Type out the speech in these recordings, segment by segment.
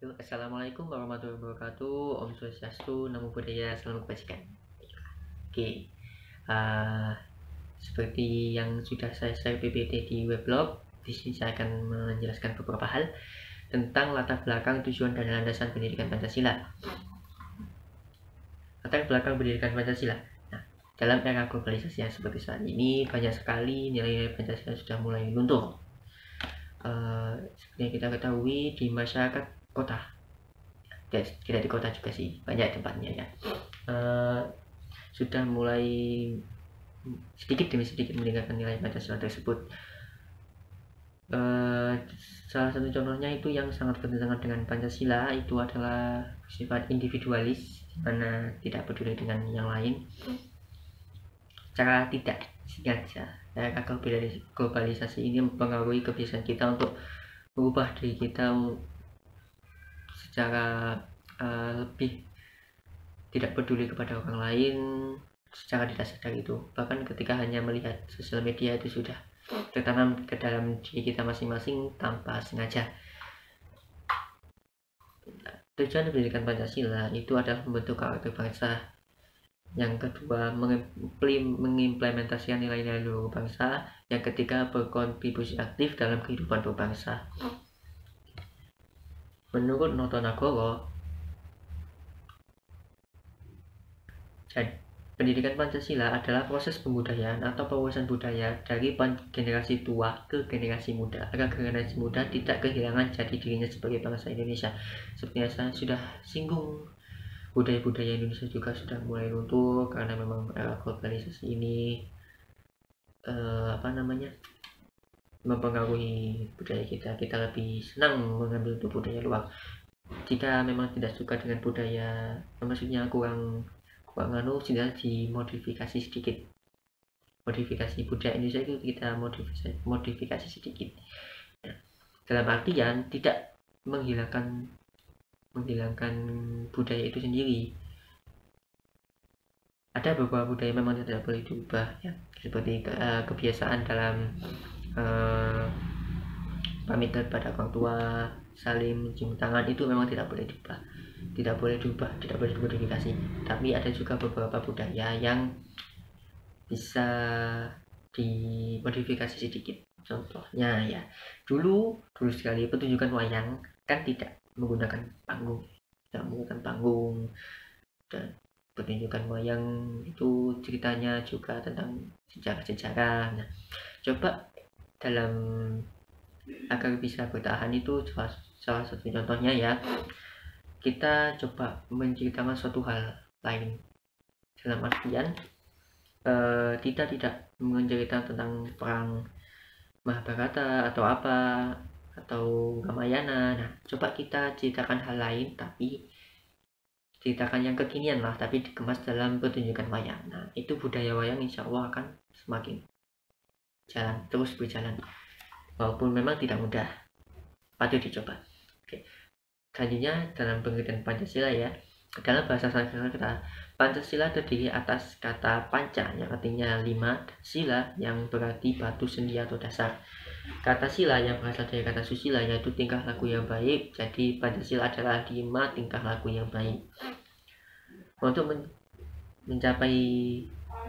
Assalamualaikum warahmatullahi wabarakatuh. Om Swastiastu, Namo Buddhaya, Salam Kebajikan. Oke, uh, seperti yang sudah saya share PPT di weblog, di sini saya akan menjelaskan beberapa hal tentang latar belakang, tujuan, dan landasan pendidikan Pancasila. Latar belakang pendidikan Pancasila. Nah, dalam era globalisasi yang seperti saat ini, banyak sekali nilai-nilai Pancasila sudah mulai luntur. Seperti yang kita ketahui di masyarakat kota, tidak di kota juga sih, banyak tempatnya ya, sudah mulai sedikit demi sedikit meninggalkan nilai Pancasila tersebut. Salah satu contohnya itu yang sangat bertentangan dengan Pancasila itu adalah sifat individualis, di mana tidak peduli dengan yang lain. Cara tidak sengaja era globalisasi ini mempengaruhi kebiasaan kita untuk mengubah diri kita secara lebih tidak peduli kepada orang lain secara tidak sadar itu. Bahkan ketika hanya melihat sosial media itu sudah tertanam ke dalam diri kita masing-masing tanpa sengaja. Tujuan pendidikan Pancasila itu adalah membentuk karakter bangsa. Yang kedua, mengimplementasikan nilai-nilai luhur bangsa. Yang ketiga, berkontribusi aktif dalam kehidupan berbangsa. Menurut Noto Nagoro, pendidikan Pancasila adalah proses pembudayaan atau pewawasan budaya dari generasi tua ke generasi muda, agar generasi muda tidak kehilangan jati dirinya sebagai bangsa Indonesia. Seperti yang saya sudah singgung, budaya-budaya Indonesia juga sudah mulai luntur karena memang era globalisasi ini mempengaruhi budaya kita. Kita lebih senang mengambil itu budaya luar. Jika memang tidak suka dengan budaya, maksudnya kurang sudah dimodifikasi sedikit. Modifikasi budaya Indonesia itu kita modifikasi sedikit. Nah, dalam artian tidak menghilangkan budaya itu sendiri. Ada beberapa budaya memang tidak boleh diubah ya, seperti kebiasaan dalam pamit kepada orang tua, saling mencium tangan, itu memang tidak boleh diubah, tidak boleh dimodifikasi. Tapi ada juga beberapa budaya yang bisa dimodifikasi sedikit. Contohnya ya, dulu sekali pertunjukan wayang kan tidak menggunakan panggung, dan pertunjukan wayang itu ceritanya juga tentang sejarah. Nah, coba dalam agar bisa bertahan itu salah satu contohnya ya, kita coba menceritakan suatu hal lain, dalam artian kita tidak menceritakan tentang perang Mahabharata atau apa, atau Ramayana. Nah, coba kita ceritakan hal lain, tapi ceritakan yang kekinian lah, tapi dikemas dalam pertunjukan wayang. Nah, itu budaya wayang insya Allah akan semakin terus berjalan, walaupun memang tidak mudah, patut dicoba. Oke. Selanjutnya dalam pengertian Pancasila ya, dalam bahasa Sanskerta, Pancasila terdiri atas kata panca yang artinya 5, dan sila yang berarti batu, sendi atau dasar. Kata sila yang berasal dari kata susila, yaitu tingkah laku yang baik. Jadi Pancasila adalah 5 tingkah laku yang baik. Untuk mencapai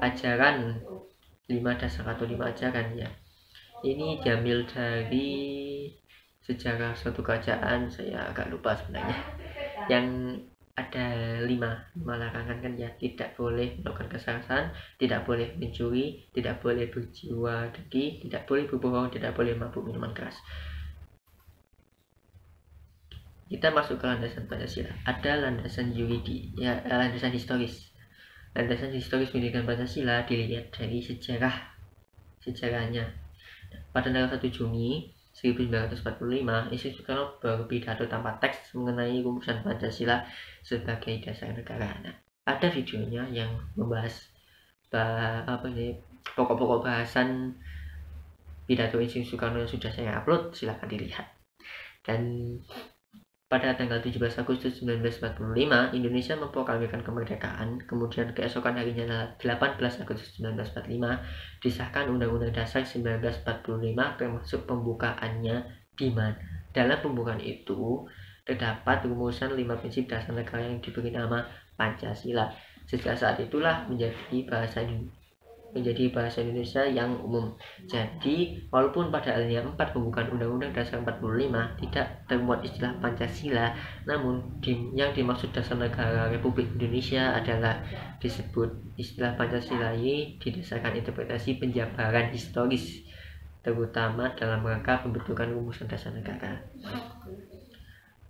ajaran 5 dasar atau 5 ajaran ya, ini diambil dari sejarah suatu kerajaan, saya agak lupa sebenarnya, yang ada 5 larangan kan ya. Tidak boleh melakukan kesalahan, tidak boleh mencuri, tidak boleh berjiwa dengki, tidak boleh berbohong, tidak boleh mabuk minuman keras. Kita masuk ke landasan Pancasila. Ada landasan yuridis ya, landasan historis. Landasan historis pendidikan Pancasila dilihat dari sejarahnya. Pada tanggal 1 Juni 1945, Isi Soekarno berpidato tanpa teks mengenai rumusan Pancasila sebagai dasar negara. Nah, ada videonya yang membahas pokok-pokok bahasan pidato Isi Soekarno yang sudah saya upload, silahkan dilihat. Dan pada tanggal 17 Agustus 1945, Indonesia memproklamirkan kemerdekaan. Kemudian keesokan harinya 18 Agustus 1945 disahkan Undang-Undang Dasar 1945, termasuk pembukaannya, di mana dalam pembukaan itu terdapat rumusan 5 prinsip dasar negara yang diberi nama Pancasila. Sejak saat itulah menjadi bahasa Indonesia yang umum. Jadi, walaupun pada alinea 4 pembukaan Undang-Undang Dasar 45 tidak termuat istilah Pancasila, namun yang dimaksud dasar negara Republik Indonesia adalah disebut istilah Pancasila ini didasarkan interpretasi penjabaran historis, terutama dalam rangka pembentukan rumusan dasar negara.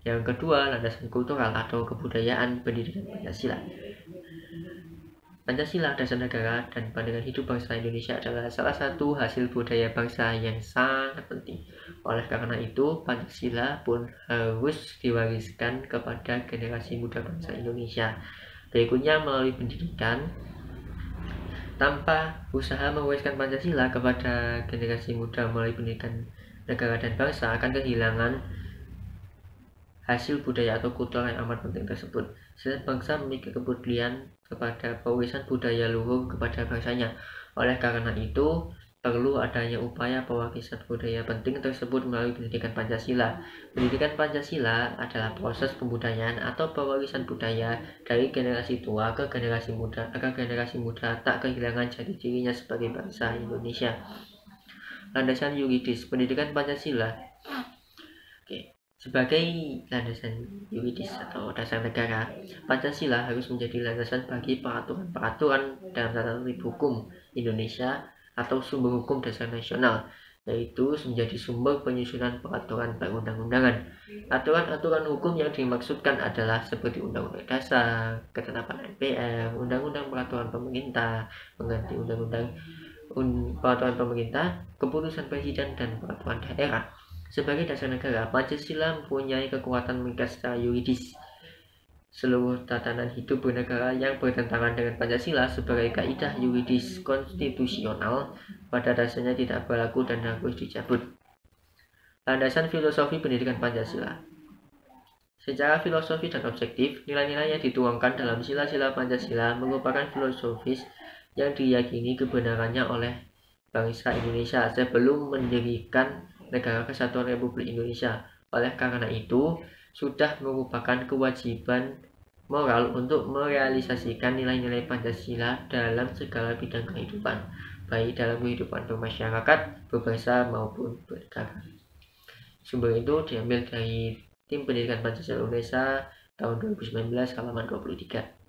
Yang kedua, landasan kultural atau kebudayaan pendidikan Pancasila. Pancasila, dasar negara dan pandangan hidup bangsa Indonesia adalah salah satu hasil budaya bangsa yang sangat penting. Oleh karena itu, Pancasila pun harus diwariskan kepada generasi muda bangsa Indonesia. Berikutnya, melalui pendidikan. Tanpa usaha mewariskan Pancasila kepada generasi muda melalui pendidikan negara dan bangsa akan kehilangan hasil budaya atau kultur yang amat penting tersebut. Setiap bangsa memiliki kepedulian kepada pewarisan budaya luhur kepada bangsanya. Oleh karena itu, perlu adanya upaya pewarisan budaya penting tersebut melalui pendidikan Pancasila. Pendidikan Pancasila adalah proses pembudayaan atau pewarisan budaya dari generasi tua ke generasi muda agar generasi muda tak kehilangan jati dirinya sebagai bangsa Indonesia. Landasan yuridis pendidikan Pancasila. Sebagai landasan yuridis atau dasar negara, Pancasila harus menjadi landasan bagi peraturan-peraturan dalam tata tertib hukum Indonesia atau sumber hukum dasar nasional, yaitu menjadi sumber penyusunan peraturan perundang-undangan. Aturan-aturan hukum yang dimaksudkan adalah seperti Undang-Undang Dasar, Ketetapan MPR, Undang-Undang Peraturan Pemerintah, pengganti Undang-Undang Peraturan Pemerintah, Keputusan Presiden, dan Peraturan Daerah. Sebagai dasar negara, Pancasila mempunyai kekuatan mengikat secara yuridis. Seluruh tatanan hidup bernegara yang bertentangan dengan Pancasila sebagai kaidah yuridis konstitusional pada dasarnya tidak berlaku dan harus dicabut. Landasan filosofi pendidikan Pancasila. Secara filosofi dan objektif, nilai-nilai yang dituangkan dalam sila-sila Pancasila merupakan filosofis yang diyakini kebenarannya oleh bangsa Indonesia sebelum mendirikan Negara Kesatuan Republik Indonesia. Oleh karena itu, sudah merupakan kewajiban moral untuk merealisasikan nilai-nilai Pancasila dalam segala bidang kehidupan, baik dalam kehidupan bermasyarakat, berbangsa maupun bernegara. Sumber itu diambil dari Tim Pendidikan Pancasila Indonesia tahun 2019 halaman 23.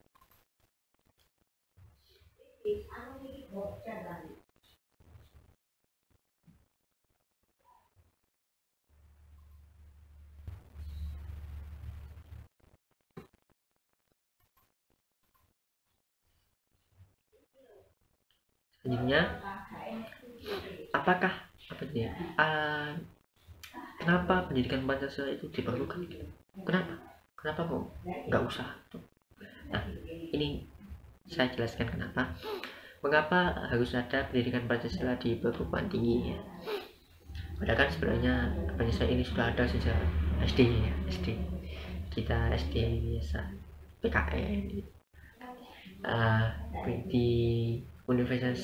Selanjutnya, kenapa pendidikan Pancasila itu diperlukan? Kenapa kok nggak usah? Nah, ini saya jelaskan kenapa. Mengapa harus ada pendidikan Pancasila di perguruan tinggi? Padahal kan sebenarnya Pancasila ini sudah ada sejak SD. Kita SD biasa PKN di universitas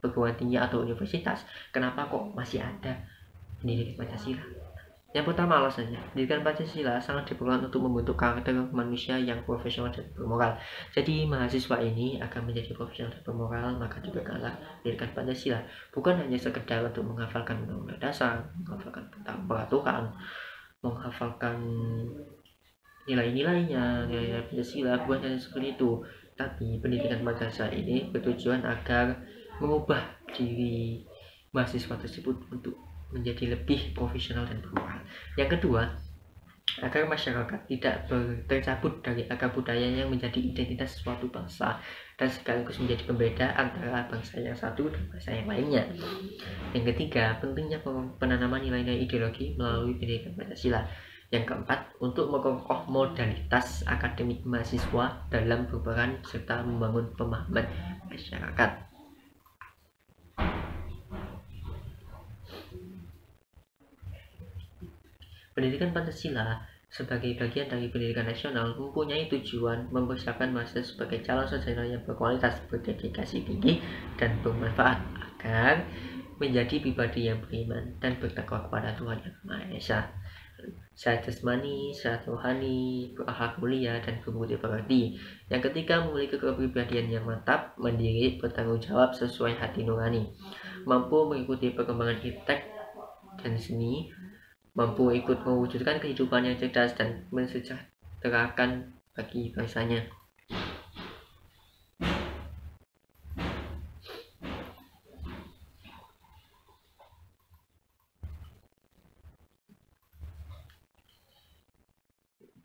perguruan tinggi atau universitas. Kenapa kok masih ada pendidikan Pancasila? Yang pertama alasannya, pendidikan Pancasila sangat diperlukan untuk membentuk karakter manusia yang profesional dan bermoral. Jadi mahasiswa ini akan menjadi profesional dan bermoral, maka dibekalkan pendidikan Pancasila. Bukan hanya sekedar untuk menghafalkan undang-undang dasar, menghafalkan tentang peraturan, menghafalkan nilai-nilainya, nilai Pancasila, bukan hanya seperti itu. Tapi pendidikan Pancasila ini bertujuan agar mengubah diri mahasiswa tersebut untuk menjadi lebih profesional dan bermoral. Yang kedua, agar masyarakat tidak tercabut dari akar budaya yang menjadi identitas suatu bangsa dan sekaligus menjadi pembeda antara bangsa yang satu dan bangsa yang lainnya. Yang ketiga, pentingnya penanaman nilai-nilai ideologi melalui pendidikan Pancasila. Yang keempat, untuk mengokoh modalitas akademik mahasiswa dalam berperan serta membangun pemahaman masyarakat. Pendidikan Pancasila sebagai bagian dari pendidikan nasional mempunyai tujuan mempersiapkan mahasiswa sebagai calon sarjana yang berkualitas, berdedikasi tinggi, dan bermanfaat agar menjadi pribadi yang beriman dan bertakwa kepada Tuhan Yang Maha Esa. sehat jasmani, sehat rohani, berakhlak mulia, dan berbudi pekerti. Yang ketiga, memiliki kepribadian yang mantap, mandiri, bertanggung jawab sesuai hati nurani, mampu mengikuti perkembangan iptek dan seni, mampu ikut mewujudkan kehidupan yang cerdas dan mensejahterakan bagi bangsanya.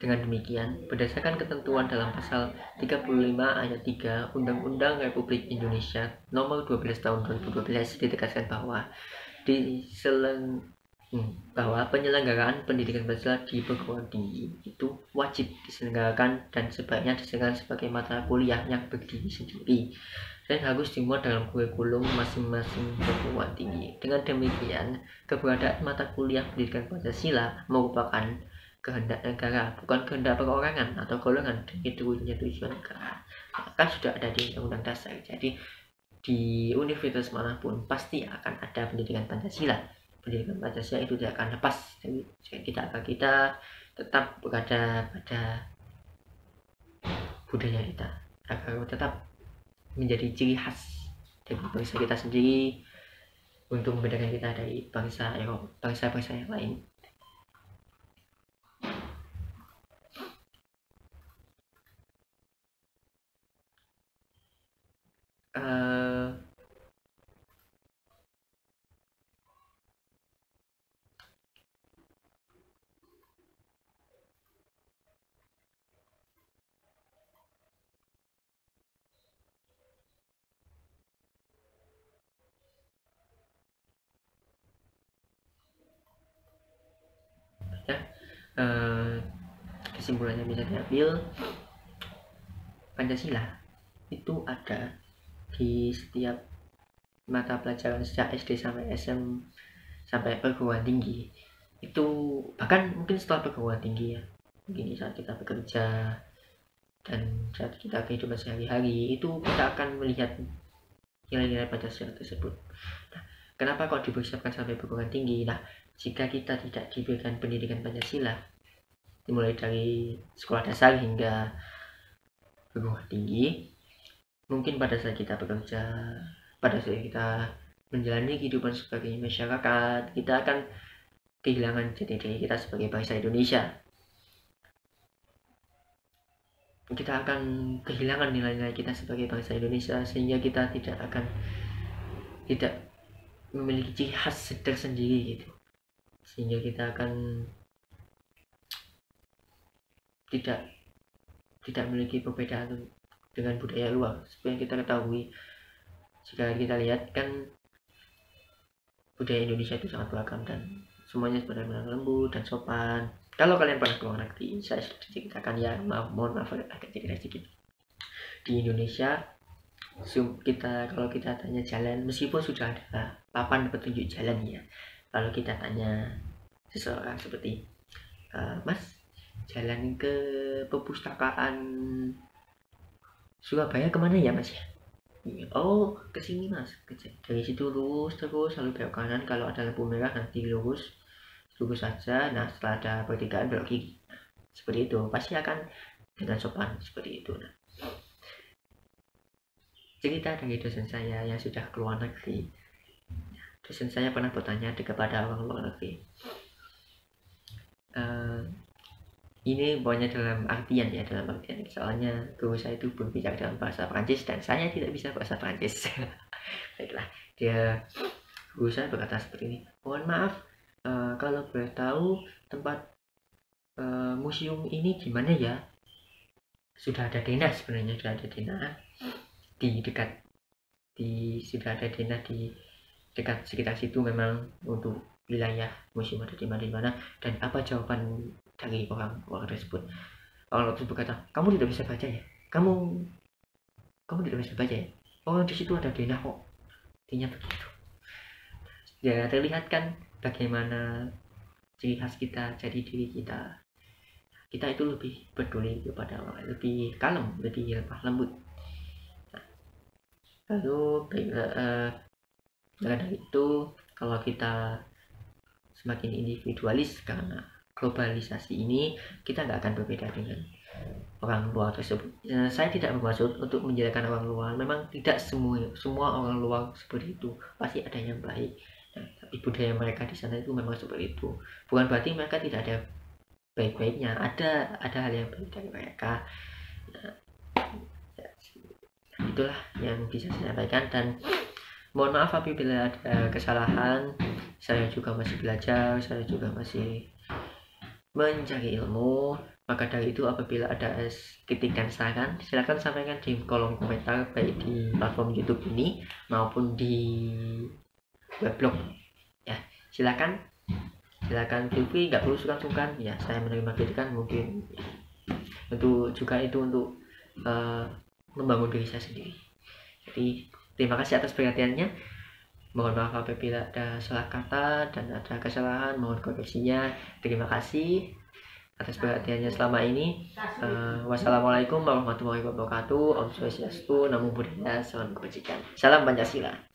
Dengan demikian, berdasarkan ketentuan dalam pasal 35 ayat 3 Undang-Undang Republik Indonesia Nomor 12 Tahun 2012 ditegaskan bahwa bahwa penyelenggaraan pendidikan Pancasila di perguruan tinggi itu wajib diselenggarakan dan sebaiknya diselenggarakan sebagai mata kuliah yang berdiri sendiri dan harus dimuat dalam kurikulum masing-masing perguruan tinggi. Dengan demikian, keberadaan mata kuliah pendidikan Pancasila merupakan kehendak negara, bukan kehendak perorangan atau golongan dari tujuan negara. Kan sudah ada di Undang-Undang Dasar. Jadi di universitas manapun pasti akan ada pendidikan Pancasila. Pendidikan Pancasila itu tidak akan lepas dari kita agar kita tetap berada pada budaya kita, agar tetap menjadi ciri khas dari bangsa kita sendiri untuk membedakan kita dari bangsa yang lain. Kesimpulannya bisa diambil, Pancasila itu ada di setiap mata pelajaran sejak SD sampai SM sampai perguruan tinggi. Itu bahkan mungkin setelah perguruan tinggi ya, mungkin saat kita bekerja dan saat kita kehidupan sehari-hari itu kita akan melihat nilai-nilai Pancasila tersebut. Nah, kenapa kok dipersiapkan sampai perguruan tinggi? Nah, jika kita tidak diberikan pendidikan Pancasila dimulai dari sekolah dasar hingga perguruan tinggi, mungkin pada saat kita bekerja, pada saat kita menjalani kehidupan sebagai masyarakat, kita akan kehilangan jati diri kita sebagai bangsa Indonesia. Kita akan kehilangan nilai-nilai kita sebagai bangsa Indonesia, sehingga kita tidak memiliki ciri khas tersendiri gitu, sehingga kita akan tidak memiliki perbedaan dengan budaya luar. Seperti yang kita ketahui, jika kita lihat kan budaya Indonesia itu sangat beragam dan semuanya benar-benar lembut dan sopan. Kalau kalian pernah ke luar negeri, saya ceritakan ya, mohon maaf agak cerita sedikit. Di Indonesia kalau kita tanya jalan, meskipun sudah ada papan petunjuk jalan ya, kalau kita tanya seseorang seperti Mas, jalan ke perpustakaan Surabaya kemana ya Mas ya? Oh, ke sini Mas. Dari situ lurus terus lalu belok kanan, kalau ada lampu merah nanti lurus saja. Nah, setelah ada pertigaan belok kiri. Seperti itu, pasti akan dengan sopan seperti itu. Nah, cerita dari dosen saya yang sudah keluar negeri. Dosen saya pernah bertanya kepada orang luar negeri. Ini pokoknya dalam artian soalnya guru saya itu berbicara dalam bahasa Prancis dan saya tidak bisa bahasa Prancis. Baiklah, guru saya berkata seperti ini, mohon maaf, kalau boleh tahu tempat museum ini di mana ya? Sudah ada denah sebenarnya, sudah ada denah di dekat sekitar situ memang untuk wilayah museum ada di mana. Dan apa jawaban dari orang tersebut? Orang tersebut berkata, kamu tidak bisa baca ya? Kamu tidak bisa baca ya? Orang di situ ada denah kok. Intinya begitu. Ya, terlihat kan bagaimana ciri khas kita, jadi diri kita. Kita itu lebih peduli kepada orang, lebih kalem, lebih lemah lembut. Nah, lalu dari itu, kalau kita semakin individualis, karena globalisasi ini kita nggak akan berbeda dengan orang luar tersebut. Saya tidak bermaksud untuk menjelekkan orang luar, memang tidak semua orang luar seperti itu, pasti ada yang baik. Nah, tapi budaya mereka di sana itu memang seperti itu, bukan berarti mereka tidak ada baik-baiknya, ada hal yang baik dari mereka. Nah, itulah yang bisa saya sampaikan, dan mohon maaf apabila ada kesalahan. Saya juga masih belajar, saya juga masih mencari ilmu. Maka dari itu apabila ada kritik dan saran, silakan sampaikan di kolom komentar, baik di platform YouTube ini maupun di weblog ya. Silakan feel free, nggak perlu sungkan-sungkan ya, saya menerima kritikan mungkin ya. Untuk juga itu untuk membangun diri saya sendiri. Jadi terima kasih atas perhatiannya. Mohon maaf apabila ada salah kata dan ada kesalahan, mohon koreksinya. Terima kasih atas perhatiannya selama ini. Wassalamualaikum warahmatullahi wabarakatuh. Om Swastiastu, Namo Buddhaya, Salam Kebajikan. Salam Pancasila.